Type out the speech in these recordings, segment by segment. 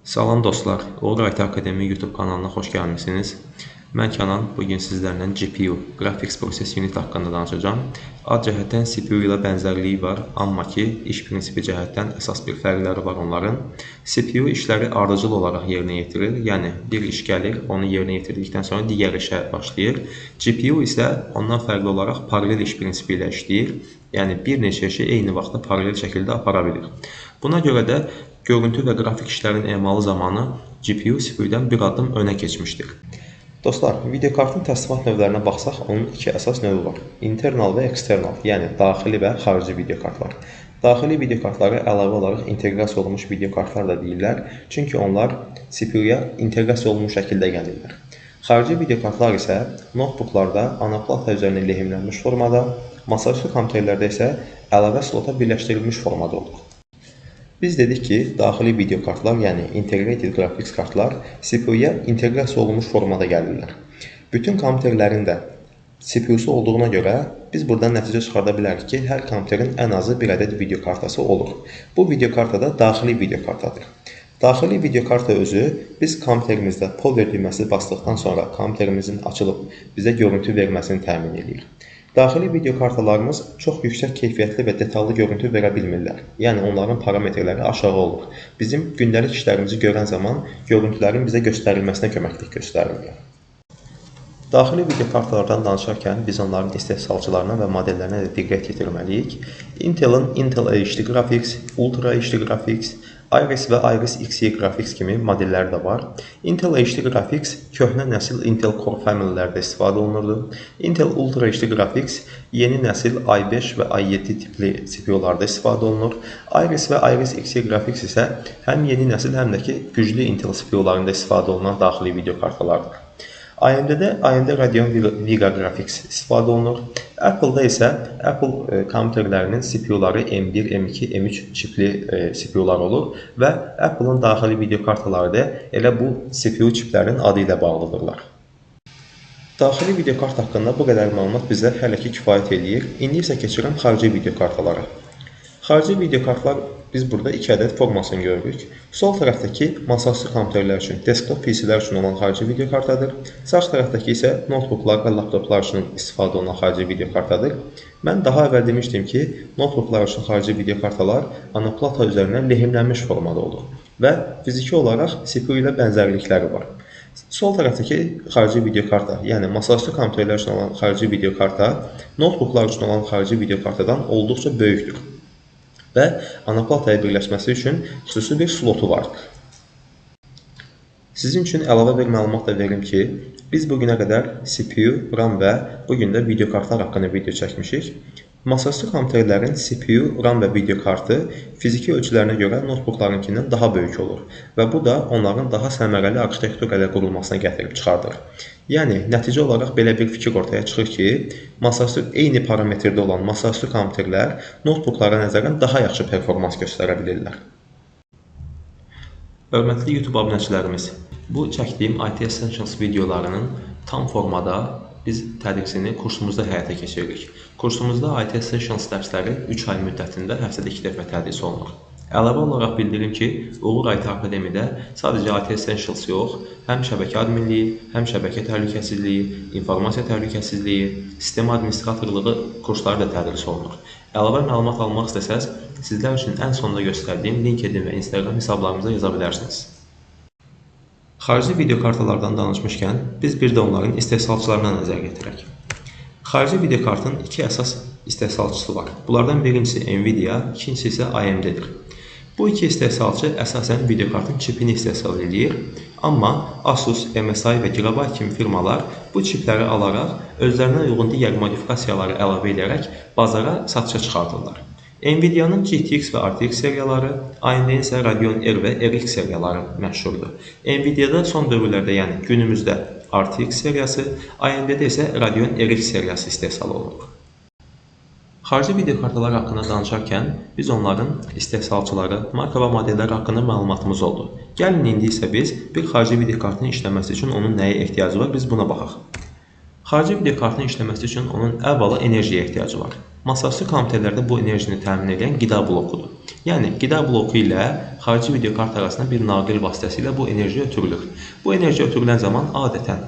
Salam dostlar, Uğur IT Akademi YouTube kanalına xoş gəlmisiniz. Mən Kənan, bugün sizlərlə GPU, Graphics Process Unit haqqında danışacağım. Ad cəhətdən CPU ilə bənzərliyi var, amma ki, iş prinsipi cəhətdən əsas bir fərqləri var onların. CPU işləri ardıcıl olaraq yerinə yetirir, yəni bir iş gəlir, onu yerinə yetirdikdən sonra digər işə başlayır. GPU isə ondan fərqli olaraq paralel iş prinsipi ilə işləyir, yəni bir neçə işi eyni vaxtda paralel şəkildə apara bilir. Buna görə də görüntü və qrafik işlərin emalı zamanı GPU CPU-dən bir addım önə keçmişdir. Dostlar, videokartın təslimat növlərinə baxsaq, onun iki əsas növü var. Internal və external, yəni daxili və xarici videokartlar. Daxili videokartları əlavə olaraq inteqrasiya olunmuş videokartlar da deyirlər, çünki onlar CPU-ya inteqrasiya olunmuş şəkildə gəlirlər. Xarici videokartlar isə notebooklarda anaplata üzərində lehimlənmiş formada, masaüstü kompüterlərdə isə əlavə slota birləşdirilmiş formada olur. Biz dedik ki, daxili videokartlar, yəni Integrated Graphics kartlar CPU-ya inteqrasiya olunmuş formada gəlirlər. Bütün kompüterlərin də CPU-su olduğuna görə biz buradan nəticə çıxarda bilərik ki, hər kompüterin ən azı bir ədəd videokartası olur. Bu videokarta da daxili videokartadır. Daxili videokarta özü biz kompüterimizdə power düyməsi basdıqdan sonra kompüterimizin açılıb bizə görüntü verməsini təmin edir. Daxili videokartalarımız çox yüksək keyfiyyətli və detallı görüntü verə bilmirlər. Yəni onların parametrləri aşağı olur. Bizim gündəlik işlərimizi görən zaman görüntülərin bizə göstərilməsinə köməklik göstərirlər. Daxili videokartalardan danışarkən biz onların istehsalçılarına və modellərinə də diqqət yetirməliyik. Intel'in Intel HD Graphics, Ultra HD Graphics, Iris və Iris Xe Graphics kimi modelləri də var. Intel HD Graphics köhnə nəsil Intel Core Family-lərdə istifadə olunurdu. Intel Ultra HD Graphics yeni nəsil i5 və i7 tipli CPU-larda istifadə olunur. Iris və Iris Xe Graphics isə həm yeni nəsil, həm də ki, güclü Intel CPU-larında istifadə olunan daxili videokartalardır. AMD-də AMD Radeon Vega Graphics istifadə olunur. Apple-da isə Apple kompüterlərinin CPU-ları M1, M2, M3 çipli CPU-lar olur və Apple-ın daxili videokartaları da elə bu CPU çiplərin adı ilə bağlıdırlar. Daxili videokart haqqında bu qədər məlumat bizə hələ ki kifayət edir. İndi isə keçirəm xarici videokartalara. Xarici videokartlar biz burada 2 ədəd formasını görürük. Sol tərəfdəki masaüstü kompüterlər üçün, desktop PC-lər üçün olan xarici videokartadır. Sağ tərəfdəki isə notebooklar və laptoplar üçün istifadə olunan xarici videokartadır. Mən daha əvvəl demişdim ki, notebooklar üçün xarici videokartalar anaplata üzərinə lehimlənmiş formada olur və fiziki olaraq CPU ilə bənzərlikləri var. Sol tərəfdəki xarici videokarta, yəni masaüstü kompüterlər üçün olan xarici videokarta, notebooklar üçün olan xarici videokartadan olduqca böyükdür və anaplataya birləşməsi üçün xüsusi bir slotu vardır. Sizin üçün əlavə bir məlumat da verim ki, biz bugünə qədər CPU, RAM və bugün də videokartlar haqqında video çəkmişik. Masaüstü kompüterlərin CPU, RAM və videokartı fiziki ölçülərinə görə notebooklarınkindən daha böyük olur və bu da onların daha səmərəli arxitektura ilə qurulmasına gətirib çıxardır. Yəni, nəticə olaraq belə bir fikir ortaya çıxır ki, masaüstü eyni parametrdə olan masaüstü kompüterlər notebooklara nəzərən daha yaxşı performans göstərə bilirlər. Hörmətli YouTube abunəçilərimiz, bu çəkdiyim IT Essentials videolarının tam formada biz tədrisini kursumuzda həyata keçiririk. Kursumuzda IT Essentials dərsləri 3 ay müddətində həftədə 2 dəfə tədris olunur. Əlavə olaraq bildirim ki, Uğur IT Akademidə sadəcə IT Essentials yox, həm şəbəkə adminliyi, həm şəbəkə təhlükəsizliyi, informasiya təhlükəsizliyi, sistem administratorluğu kursları da tədris olunur. Əlavə məlumat almaq istəsəz, sizlər üçün ən sonda göstərdiyim LinkedIn və Instagram hesablarımıza yaza bilərsiniz. Xarici videokartalardan danışmışkən, biz bir də onların istehsalçılarına nəzər yetirək. Xarici videokartın 2 əsas istehsalçısı var. Bunlardan birincisi Nvidia, ikincisi isə AMD-dir. Bu iki istehsalçı əsasən videokartın çipini istehsal edir, amma Asus, MSI və Gigabyte kimi firmalar bu çipləri alaraq özlərinə uyğun digər modifikasiyaları əlavə edərək bazara satışa çıxardırlar. Nvidia-nın GTX və RTX seriyaları, AMD-nin isə Radeon R və RX seriyaları məşhurdur. Nvidia-da son dövrlərdə, yəni günümüzdə RTX seriyası, AMD-də isə Radeon RX seriyası istehsal olunur. Xarici videokartalar haqqında danışarkən biz onların istehsalçıları, marka və modelləri haqqında məlumatımız oldu. Gəlin indi isə biz bir xarici videokartın işləməsi üçün onun nəyə ehtiyacı var, biz buna baxaq. Xarici videokartın işləməsi üçün onun əvvəla enerjiyə ehtiyacı var. Masaüstü kompüterlərdə bu enerjini təmin edən qida blokudur. Yəni, qida bloku ilə xarici video kart arasında bir naqil vasitəsilə bu enerji ötürülür. Bu enerji ötürülən zaman adətən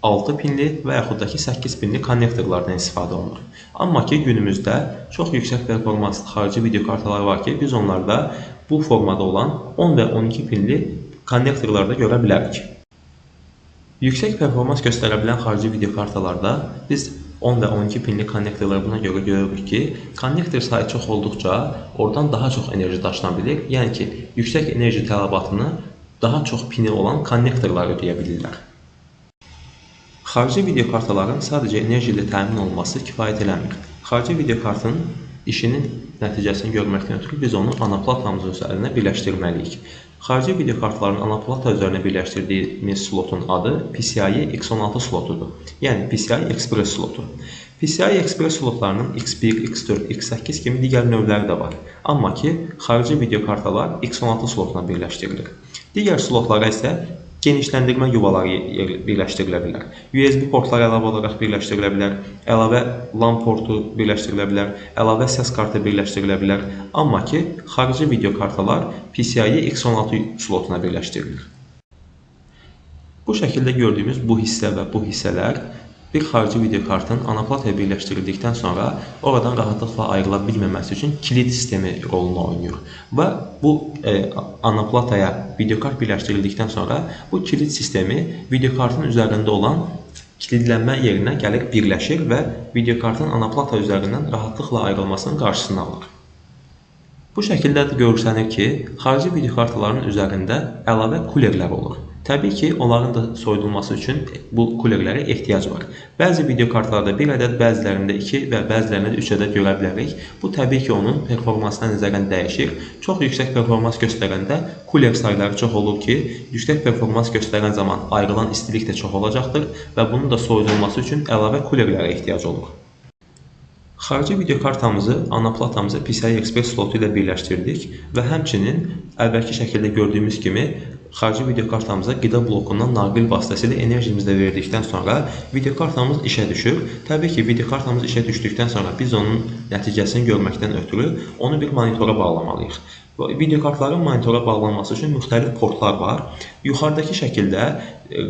6 pinli və yaxud da ki 8 pinli konnektorlardan istifadə olunur. Amma ki, günümüzdə çox yüksək performanslı xarici video kartalar var ki, biz onlarda bu formada olan 10 və 12 pinli konnektorlarda görə bilərik. Yüksək performans göstərə bilən xarici video kartalarda biz 10 və 12 pinli konnektorlar buna görə görürük ki, konnektor sayı çox olduqca oradan daha çox enerji daşına bilir. Yəni ki, yüksək enerji tələbatını daha çox pini olan konnektorlar ödəyə bilirlər. Xarici video kartaların sadəcə enerji ilə təmin olunması kifayət eləmir. Xarici video kartın işinin nəticəsini görməkdən ötürü biz onu anaplatamız üzərində birləşdirməliyik. Xarici video kartların anaplata üzərinə birləşdirdiyimiz slotun adı PCIe X16 slotudur. Yəni PCI Express slotu. PCI Express slotlarının X1, X4, X8 kimi digər növləri də var. Amma ki, xarici video kartalar X16 slotuna birləşdirilir. Digər slotlara isə genişləndirmə yuvaları birləşdirilə bilər. USB portlar əlavə olaraq birləşdirilə bilər, əlavə LAN portu birləşdirilə bilər, əlavə səs kartı birləşdirilə bilər. Amma ki, xarici video kartalar PCIe X16 slotuna birləşdirilir. Bu şəkildə gördüyümüz bu hissə və bu hissələr bir xarici video kartın anaplataya birləşdirildikdən sonra oradan rahatlıqla ayrıla bilməməsi üçün kilit sistemi rolunu oynayır. Və bu anaplataya videokart birləşdirildikdən sonra bu kilit sistemi videokartın üzərində olan kilidlənmə yerinə gəlib birləşir və videokartın anaplata üzərindən rahatlıqla ayrılmasının qarşısını alır. Bu şəkildə görsənir ki, xarici videokartaların üzərində əlavə kulerlər olur. Təbii ki, onların da soyudulması üçün bu kulerlərə ehtiyac var. Bəzi videokartlarda 1 ədəd, bəzilərində 2 və bəzilərində 3 ədəd görə bilərik. Bu təbii ki, onun performansına nəzərən dəyişir. Çox yüksək performans göstərəndə kuler sayları çox olur ki, yüksək performans göstərən zaman ayrılan istilik də çox olacaqdır və bunun da soyudulması üçün əlavə kulerlərə ehtiyac olur. Xarici videokartamızı anaplatamıza PCI Express slotu ilə birləşdirdik və həmçinin əvvəlki şəkildə gördüyümüz kimi xarici videokartamıza qida blokundan naqil vasitəsilə enerjimizi də verdikdən sonra videokartamız işə düşür. Təbii ki, videokartamız işə düşdükdən sonra biz onun nəticəsini görməkdən ötürü onu bir monitora bağlamalıyıq. Videokartların monitora bağlanması üçün müxtəlif portlar var. Yuxarıdakı şəkildə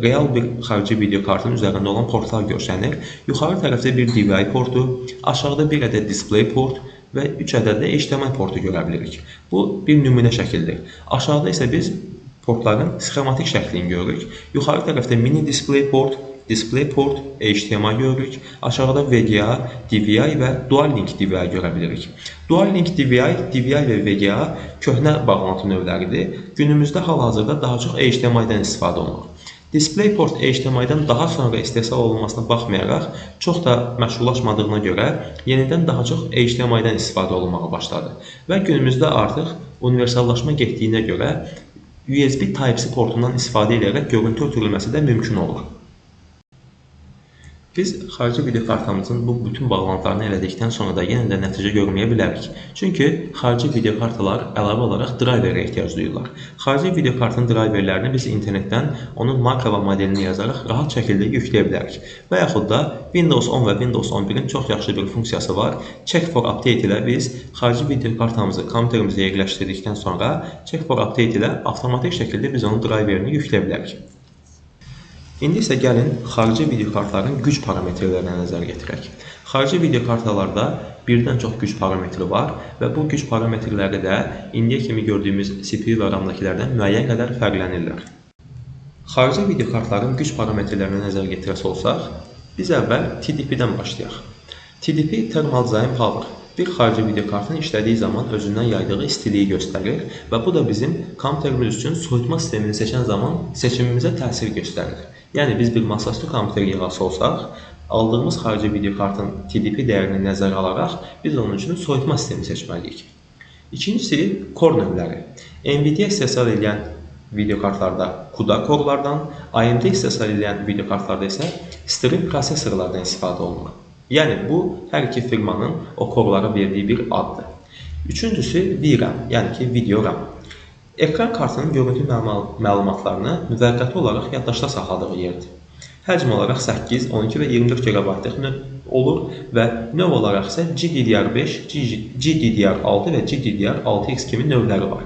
real bir xarici videokartın üzərində olan portlar görsənir. Yuxarı tərəfdə bir DVI portu, aşağıda bir ədəd display port və 3 ədəd də HDMI portu görə bilirik. Bu bir nümunə şəkildir. Aşağıda isə biz portların sxematik şəklini görürük. Yuxarı tərəfdə mini display port, HDMI görürük. Aşağıda VGA, DVI və Dual Link DVI görə bilirik. Dual Link DVI və VGA köhnə bağlantı növləridir. Günümüzdə hal-hazırda daha çox HDMI-dən istifadə olunur. DisplayPort HDMI-dən daha sonra istehsal olunmasına baxmayaraq, çox da məşhurlaşmadığına görə yenidən daha çox HDMI-dən istifadə olunmağa başladı. Və günümüzdə artıq universallaşma getdiyinə görə USB Type-C portundan istifadə edərək görüntü ötürülməsi də mümkün olur. Biz xarici videokartamızın bu bütün bağlantılarını elədikdən sonra da yenə də nəticə görməyə bilərik. Çünki xarici videokartalar əlavə olaraq driverə ehtiyac duyurlar. Xarici videokartın driverlərini biz internetdən onun marka və modelini yazaraq rahat şəkildə yükləyə bilərik. Və yaxud da Windows 10 və Windows 11-in çox yaxşı bir funksiyası var. Check for Update ilə biz xarici videokartamızı kompüterimizə yerləşdirdikdən sonra Check for Update ilə avtomatik şəkildə biz onun driverini yükləyə bilərik. İndi isə gəlin xarici videokartların güc parametrlərinə nəzər yetirək. Xarici videokartalarda birdən çox güc parametri var və bu güc parametrləri də indiyə kimi gördüyümüz CPU və RAM-dakilərdən müəyyən qədər fərqlənirlər. Xarici videokartların güc parametrlərinə nəzər yetirəsi olsaq, biz əvvəl TDP-dən başlayaq. TDP Thermal Design Power bir xarici videokartın işlədiyi zaman özündən yaydığı istiliyi göstərir və bu da bizim kompüterimiz üçün soyutma sistemini seçən zaman seçimimizə təsir göstərir. Yəni biz bir masaüstü kompüter yığası olsaq, aldığımız xarici videokartın TDP dəyərini nəzərə alaraq biz onun üçün soyutma sistemi seçməliyik. İkincisi, core növləri. NVIDIA istehsal edən videokartlarda CUDA korlardan, AMD istehsal edən videokartlarda isə Stream prosesorlardan istifadə olunur. Yəni bu hər iki firmanın o korlara verdiyi bir addır. Üçüncüsü VRAM, yəni ki video RAM. Ekran kartının görüntü məlumatlarını müvəqqəti olaraq yaddaşda saxladığı yerdir. Həcm olaraq 8, 12 və 24 GB olur və növ olaraq isə GDDR5, GDDR6 və GDDR6X kimi növləri var.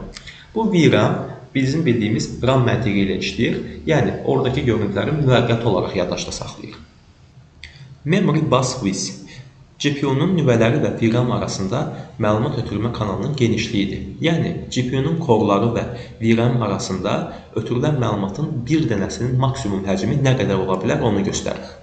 Bu VRAM bizim bildiyimiz RAM məntiqi ilə işləyir, yəni oradakı görüntüləri müvəqqəti olaraq yaddaşda saxlayır. Memory Bus Width GPU-nun nüvələri və VRAM arasında məlumat ötürmə kanalının genişliyidir. Yəni, GPU-nun korları və VRAM arasında ötürülən məlumatın bir dənəsinin maksimum həcmi nə qədər ola bilər onu göstərir.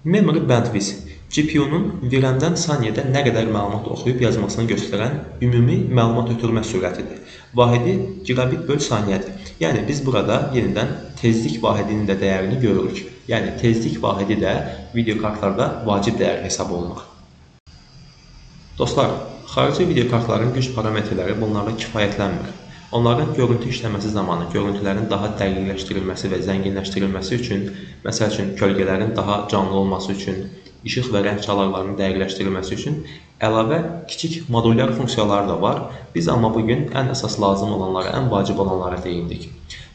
Memory Bandwidth GPU-nun VRAM-dən saniyədə nə qədər məlumat oxuyub yazmasını göstərən ümumi məlumat ötürmə sürətidir. Vahidi gigabit böl saniyədir. Yəni, biz burada yenidən tezlik vahidinin də dəyərini görürük. Yəni, tezlik vahidi də videokartlarda vacib dəyər hesab olunur. Dostlar, xarici videokartların güc parametrləri bunlarla kifayətlənmir. Onların görüntü işləməsi zamanı görüntülərin daha dəqiqləşdirilməsi və zənginləşdirilməsi üçün, məsəl üçün kölgələrin daha canlı olması üçün, işıq və rəng çalarlarının dəqiqləşdirilməsi üçün əlavə kiçik modulyar funksiyaları da var. Biz amma bugün ən əsas lazım olanlara, ən vacib olanlara değindik.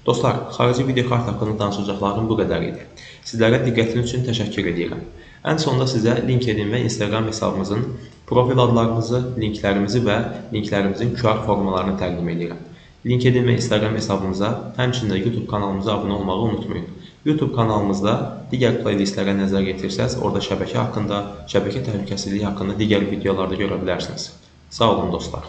Dostlar, xarici videokart haqqında danışacaqlarım bu qədər idi. Sizlərə diqqətiniz üçün təşəkkür edirəm. Ən sonda sizə LinkedIn və Instagram hesabımızın profil adlarımızı, linklərimizi və linklərimizin QR formalarını təqdim edirəm. LinkedIn və Instagram hesabımıza, həmçinin də YouTube kanalımıza abunə olmağı unutmayın. YouTube kanalımızda digər playlistlərə nəzər yetirsəz, orada şəbəkə haqqında, şəbəkə təhlükəsizliyi haqqında digər videolarda görə bilərsiniz. Sağ olun dostlar.